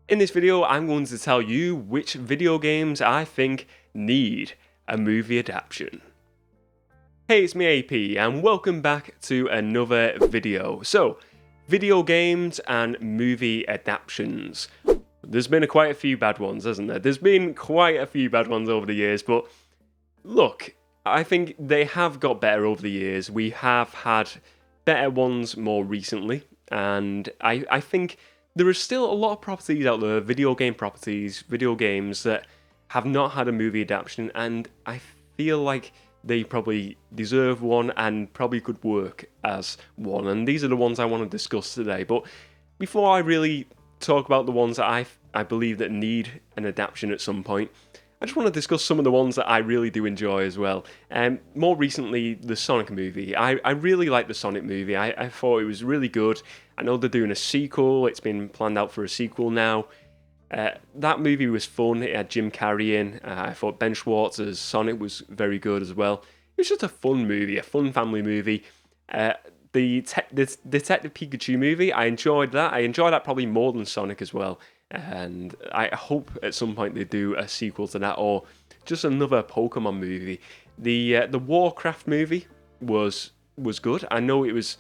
In this video, I'm going to tell you which video games I think need a movie adaptation. Hey, it's me AP, and welcome back to another video. So, video games and movie adaptations. There's been quite a few bad ones, hasn't there? There's been quite a few bad ones over the years, but look, I think they have got better over the years. We have had better ones more recently, and I think there are still a lot of properties out there, video game properties, video games that have not had a movie adaptation, and I feel like they probably deserve one and probably could work as one. And these are the ones I want to discuss today. But before I really talk about the ones that I believe that need an adaptation at some point, I just want to discuss some of the ones that I really do enjoy as well. More recently, the Sonic movie. I really like the Sonic movie. I thought it was really good. I know they're doing a sequel. It's been planned out for a sequel now. That movie was fun. It had Jim Carrey in. I thought Ben Schwartz as Sonic was very good as well. It was just a fun movie, a fun family movie. The Detective Pikachu movie, I enjoyed that. I enjoyed that probably more than Sonic as well. And I hope at some point they do a sequel to that or just another Pokemon movie. The Warcraft movie was good. I know it was.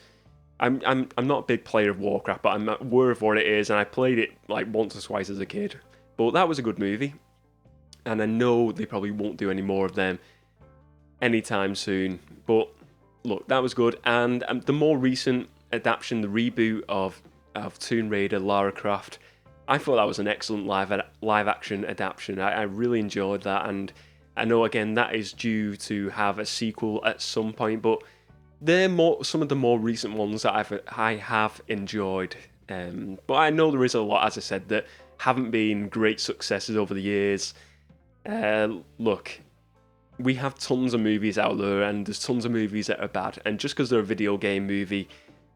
I'm not a big player of Warcraft, but I'm aware of what it is, and I played it like once or twice as a kid. But that was a good movie, and I know they probably won't do any more of them anytime soon. But look, that was good, and the more recent adaptation, the reboot of Tomb Raider, Lara Croft, I thought that was an excellent live action adaptation. I really enjoyed that, and I know again that is due to have a sequel at some point, but they're some of the more recent ones that I have enjoyed. But I know there is a lot, as I said, that haven't been great successes over the years. Look, we have tons of movies out there, and there's tons of movies that are bad. And just because they're a video game movie,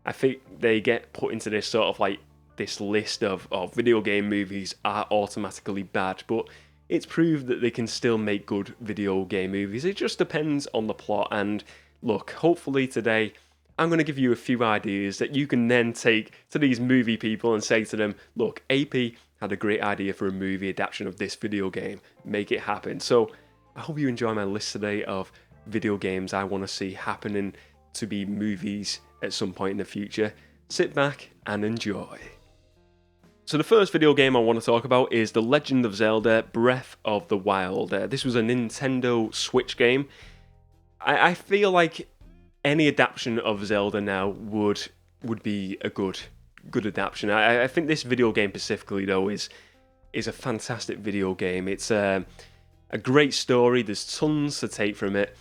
I think they get put into this sort of like this list of video game movies are automatically bad. But it's proved that they can still make good video game movies. It just depends on the plot. And look, hopefully today I'm going to give you a few ideas that you can then take to these movie people and say to them, look, AP had a great idea for a movie adaptation of this video game. Make it happen. So I hope you enjoy my list today of video games I want to see happening to be movies at some point in the future. Sit back and enjoy. So the first video game I want to talk about is The Legend of Zelda Breath of the Wild. This was a Nintendo Switch game. I feel like any adaptation of Zelda now would be a good adaptation. I think this video game specifically though is a fantastic video game. It's a great story. There's tons to take from it.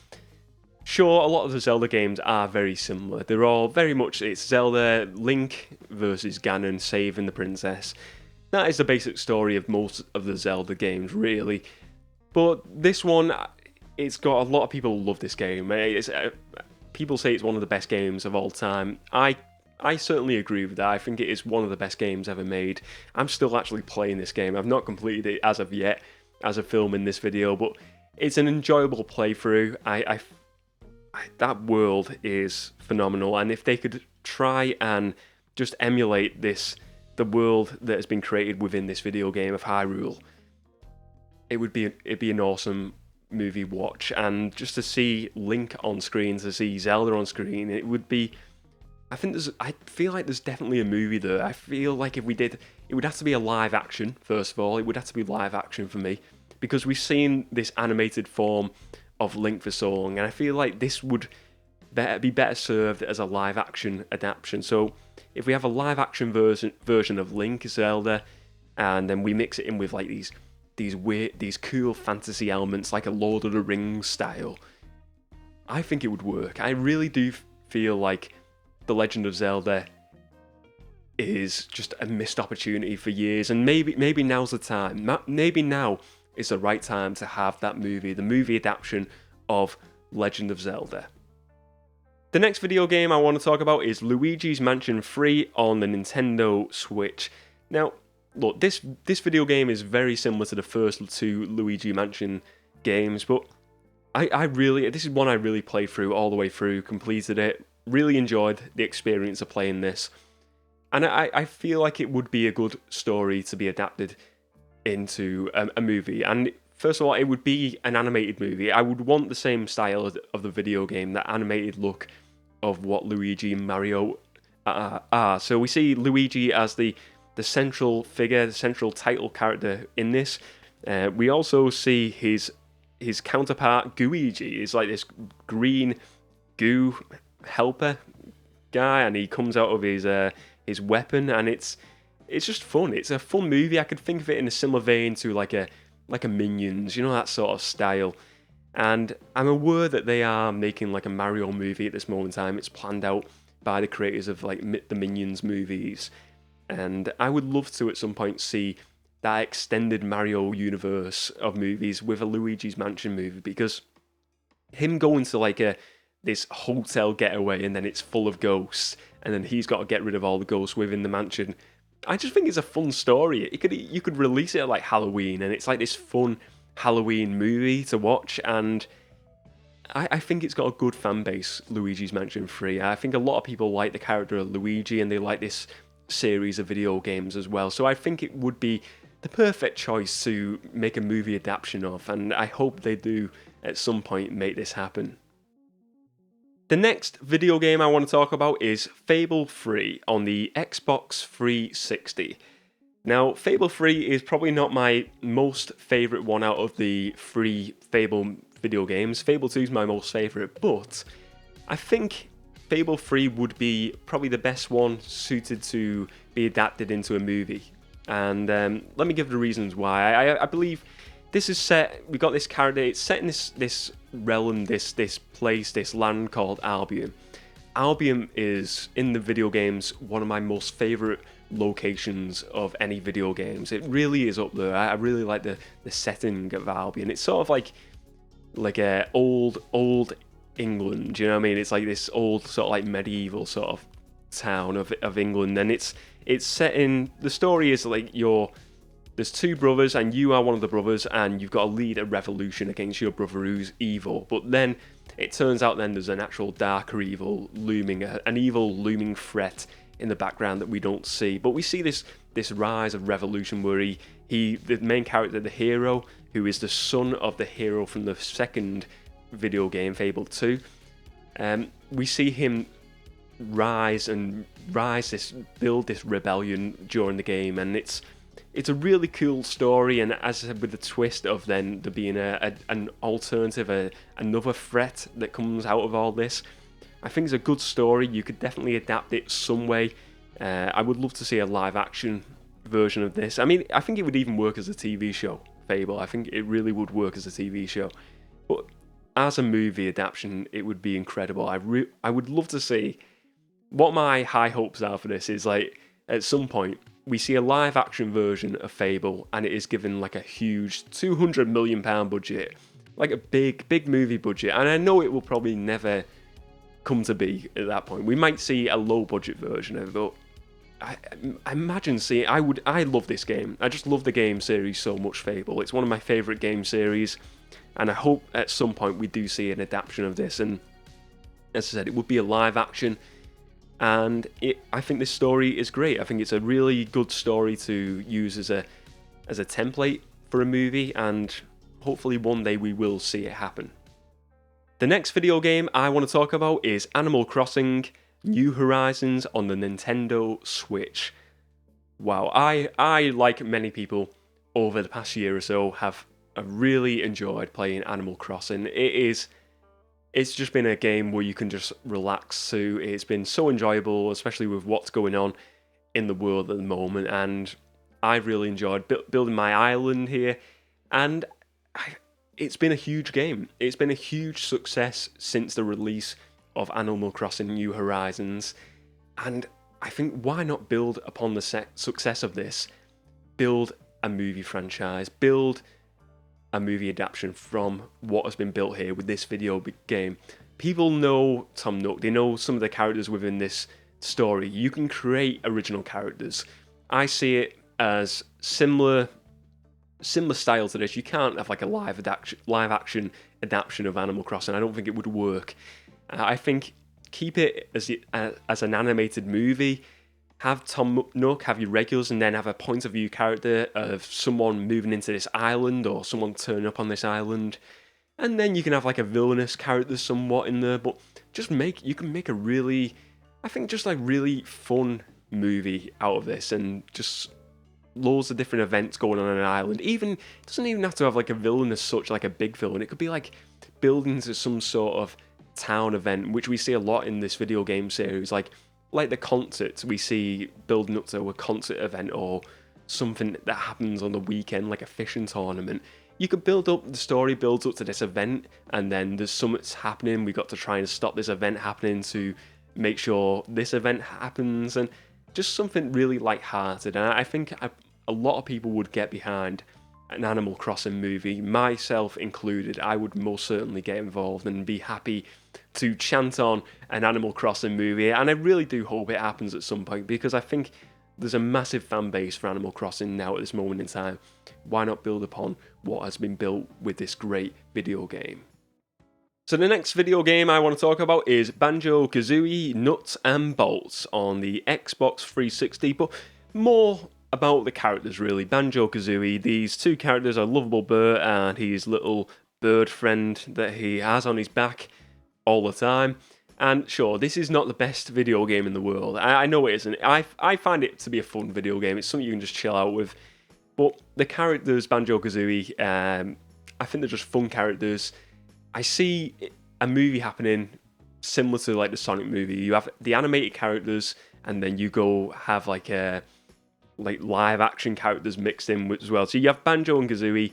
Sure, a lot of the Zelda games are very similar. They're all very much, it's Zelda, Link versus Ganon saving the princess. That is the basic story of most of the Zelda games, really. But this one, it's got a lot of people who love this game. People say it's one of the best games of all time. I certainly agree with that. I think it is one of the best games ever made. I'm still actually playing this game. I've not completed it as of yet, as of filming this video, but it's an enjoyable playthrough. That world is phenomenal, and if they could try and just emulate the world that has been created within this video game of Hyrule, it'd be an awesome movie watch. And just to see Link on screen, to see Zelda on screen, it would be. I feel like there's definitely a movie there. I feel like if we did, it would have to be a live action. First of all, it would have to be live action for me, because we've seen this animated form of Link for so long, and I feel like this would be better served as a live action adaptation. So if we have a live action version of Link Zelda, and then we mix it in with like these cool fantasy elements like a Lord of the Rings style, I think it would work. I really do feel like The Legend of Zelda is just a missed opportunity for years, and maybe now's the time. Maybe now is the right time to have that movie, the movie adaptation of Legend of Zelda. The next video game I want to talk about is Luigi's Mansion 3 on the Nintendo Switch. Now, look, this video game is very similar to the first two Luigi Mansion games, but this is one I really played through all the way through, completed it, really enjoyed the experience of playing this. And I feel like it would be a good story to be adapted into a movie. And first of all, it would be an animated movie. I would want the same style of the video game, that animated look of what Luigi and Mario are. So we see Luigi as the central figure, the central title character in this. We also see his counterpart, Gooigi, is like this green goo helper guy, and he comes out of his weapon, and it's just fun. It's a fun movie. I could think of it in a similar vein to like a Minions, you know, that sort of style. And I'm aware that they are making like a Mario movie at this moment in time. It's planned out by the creators of like the Minions movies, and I would love to at some point see that extended Mario universe of movies with a Luigi's Mansion movie, because him going to like this hotel getaway and then it's full of ghosts, and then he's got to get rid of all the ghosts within the mansion. I just think it's a fun story. You could release it at like Halloween, and it's like this fun Halloween movie to watch, and I think it's got a good fan base, Luigi's Mansion 3. I think a lot of people like the character of Luigi, and they like this series of video games as well. So I think it would be the perfect choice to make a movie adaptation of, and I hope they do at some point make this happen. The next video game I want to talk about is Fable 3 on the Xbox 360. Now, Fable 3 is probably not my most favourite one out of the 3 Fable video games. Fable 2 is my most favourite, but I think Fable 3 would be probably the best one suited to be adapted into a movie. And let me give the reasons why. I believe this is set, we got this character, it's set in this realm, this place, this land called Albion. Albion is, in the video games, one of my most favourite locations of any video games. It really is up there. I really like the setting of Albion. It's sort of like a old England, you know what I mean? It's like this old sort of like medieval sort of town of England, and it's set in, the story is like there's two brothers, and you are one of the brothers, and you've got to lead a revolution against your brother who's evil. But then it turns out then there's an actual darker evil looming, an evil looming threat in the background that we don't see. But we see this rise of revolution where the main character, the hero, who is the son of the hero from the second video game, Fable 2, we see him build this rebellion during the game, and it's a really cool story. And as I said, with the twist of then there being an alternative, another threat that comes out of all this, I think it's a good story. You could definitely adapt it some way. I would love to see a live action version of this. I mean, I think it would even work as a TV show, Fable. I think it really would work as a TV show. But as a movie adaptation, it would be incredible. I would love to see, what my high hopes are for this is, like, at some point we see a live action version of Fable, and it is given like a huge £200 million budget, like a big movie budget. And I know it will probably never come to be at that point. We might see a low budget version of it, but I imagine seeing, I love this game. I just love the game series so much, Fable. It's one of my favourite game series, and I hope at some point we do see an adaptation of this. And as I said, it would be a live action, and I think this story is great. I think it's a really good story to use as a template for a movie, and hopefully one day we will see it happen. The next video game I want to talk about is Animal Crossing New Horizons on the Nintendo Switch. Wow, I like many people over the past year or so have really enjoyed playing Animal Crossing. It's just been a game where you can just relax to. It's been so enjoyable, especially with what's going on in the world at the moment, and I've really enjoyed building my island here, and it's been a huge game. It's been a huge success since the release of Animal Crossing New Horizons, and I think why not build upon the success of this, build a movie franchise, build a movie adaptation from what has been built here with this video game. People know Tom Nook, they know some of the characters within this story. You can create original characters. I see it as similar style to this. You can't have like a live action adaptation of Animal Crossing. I don't think it would work. I think keep it as an animated movie, have Tom Nook, have your regulars, and then have a point of view character of someone moving into this island or someone turning up on this island. And then you can have like a villainous character somewhat in there, but you can make a really, I think just like really fun movie out of this, and just loads of different events going on an island. Even, it doesn't even have to have like a villain as such, like a big villain. It could be like building to some sort of town event, which we see a lot in this video game series, like the concerts we see building up to a concert event or something that happens on the weekend, like a fishing tournament. You could build up, the story builds up to this event, and then there's something's happening. We got to try and stop this event happening to make sure this event happens, and just something really light-hearted. And I think a lot of people would get behind an Animal Crossing movie, myself included. I would most certainly get involved and be happy to chant on an Animal Crossing movie, and I really do hope it happens at some point, because I think there's a massive fan base for Animal Crossing now at this moment in time. Why not build upon what has been built with this great video game? So the next video game I want to talk about is Banjo-Kazooie Nuts and Bolts on the Xbox 360, but more about the characters really. Banjo-Kazooie, these two characters are Lovable Bird and his little bird friend that he has on his back all the time. And sure, this is not the best video game in the world. I know it isn't. I find it to be a fun video game. It's something you can just chill out with. But the characters, Banjo-Kazooie, I think they're just fun characters. I see a movie happening similar to like the Sonic movie. You have the animated characters, and then you go have like live action characters mixed in as well. So you have Banjo and Kazooie.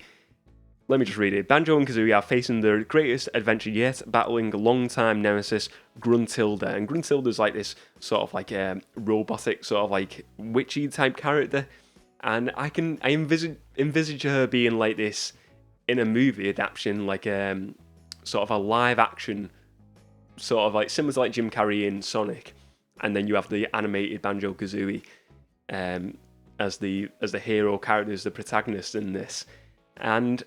Let me just read it. Banjo and Kazooie are facing their greatest adventure yet, battling a long-time nemesis, Gruntilda. And Gruntilda's like this sort of like robotic, sort of like witchy type character. And I envisage her being like this in a movie adaptation, like sort of a live action, sort of like similar to like Jim Carrey in Sonic. And then you have the animated Banjo-Kazooie as the hero characters, the protagonist in this. And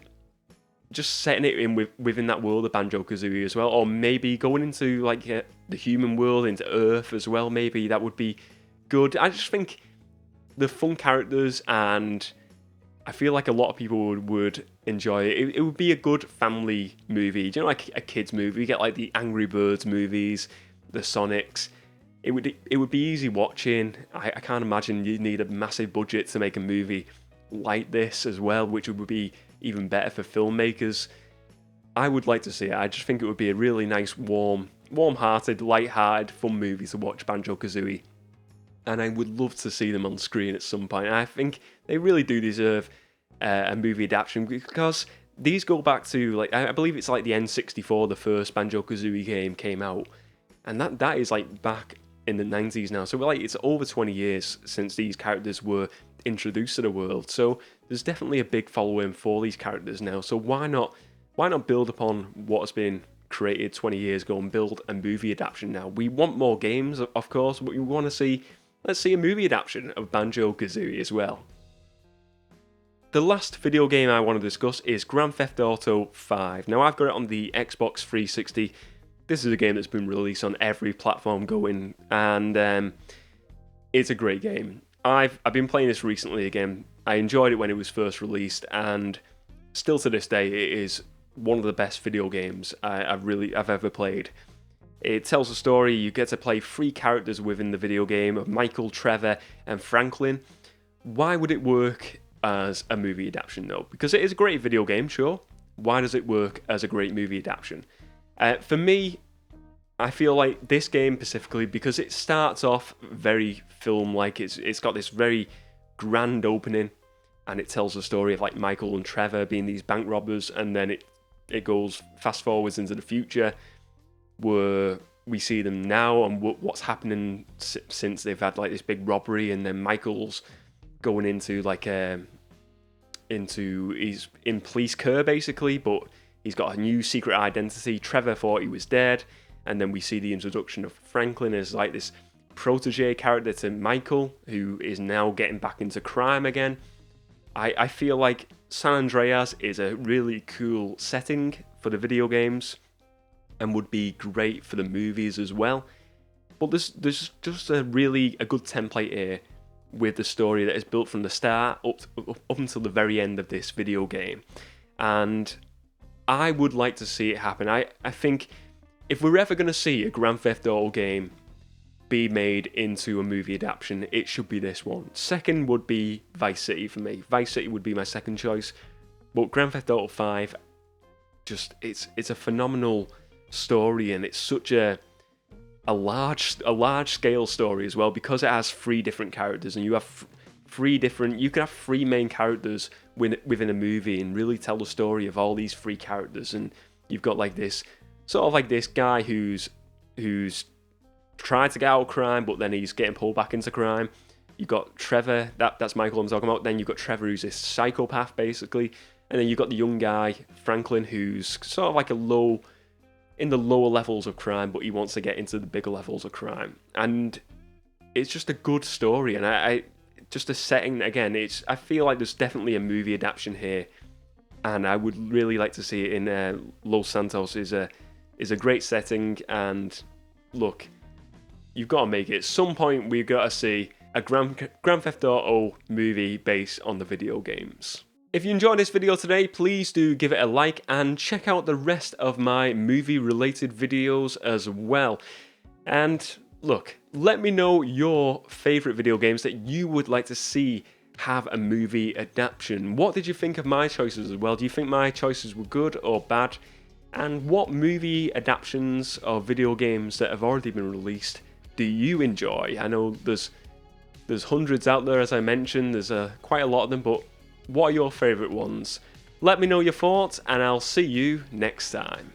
just setting it in within that world of Banjo-Kazooie as well, or maybe going into like the human world, into Earth as well. Maybe that would be good. I just think the fun characters, and I feel like a lot of people would enjoy it. It would be a good family movie. Do you know, like a kids movie? You get like the Angry Birds movies, the Sonics. It would be easy watching. I can't imagine you'd need a massive budget to make a movie like this as well, which would be even better for filmmakers. I would like to see it. I just think it would be a really nice, warm-hearted, light-hearted, fun movie to watch, Banjo-Kazooie. And I would love to see them on screen at some point. And I think they really do deserve a movie adaptation, because these go back to, like, I believe it's like the N64, the first Banjo-Kazooie game came out. And that is like back in the 90s now. So like it's over 20 years since these characters were introduced to the world. So there's definitely a big following for these characters now. So why not build upon what has been created 20 years ago and build a movie adaptation now? We want more games, of course, but we want to see, let's see a movie adaptation of Banjo-Kazooie as well. The last video game I want to discuss is Grand Theft Auto 5. Now I've got it on the Xbox 360. This is a game that's been released on every platform going, and it's a great game. I've been playing this recently again. I enjoyed it when it was first released, and still to this day, it is one of the best video games I've ever played. It tells a story. You get to play 3 characters within the video game of Michael, Trevor, and Franklin. Why would it work as a movie adaptation though? Because it is a great video game, sure. Why does it work as a great movie adaptation? For me, I feel like this game specifically, because it starts off very film-like, it's got this very grand opening, and it tells the story of like Michael and Trevor being these bank robbers, and then it goes fast forwards into the future, where we see them now and what's happening since they've had like this big robbery, and then Michael's going into like he's in police care basically, but he's got a new secret identity. Trevor thought he was dead. And then we see the introduction of Franklin as like this protege character to Michael, who is now getting back into crime again. I feel like San Andreas is a really cool setting for the video games and would be great for the movies as well. But there's just a good template here with the story that is built from the start up until the very end of this video game. And I would like to see it happen. I think if we're ever going to see a Grand Theft Auto game be made into a movie adaptation, it should be this one. Second would be Vice City for me. Vice City would be my second choice. But Grand Theft Auto 5, just it's a phenomenal story, and it's such a large scale story as well, because it has 3 different characters, and you can have 3 main characters within a movie and really tell the story of all these 3 characters. And you've got like this sort of like this guy who's tried to get out of crime, but then he's getting pulled back into crime. You've got Trevor, that's Michael I'm talking about. Then you've got Trevor, who's this psychopath basically, and then you've got the young guy Franklin, who's sort of like in the lower levels of crime, but he wants to get into the bigger levels of crime. And it's just a good story, and I just a setting again. I feel like there's definitely a movie adaptation here, and I would really like to see it in Los Santos. Is a great setting, and look, you've got to make it. At some point, we've got to see a Grand Theft Auto movie based on the video games. If you enjoyed this video today, please do give it a like and check out the rest of my movie-related videos as well. And look, let me know your favourite video games that you would like to see have a movie adaptation. What did you think of my choices as well? Do you think my choices were good or bad? And what movie adaptations of video games that have already been released do you enjoy? I know there's hundreds out there, as I mentioned. There's quite a lot of them, but what are your favourite ones? Let me know your thoughts, and I'll see you next time.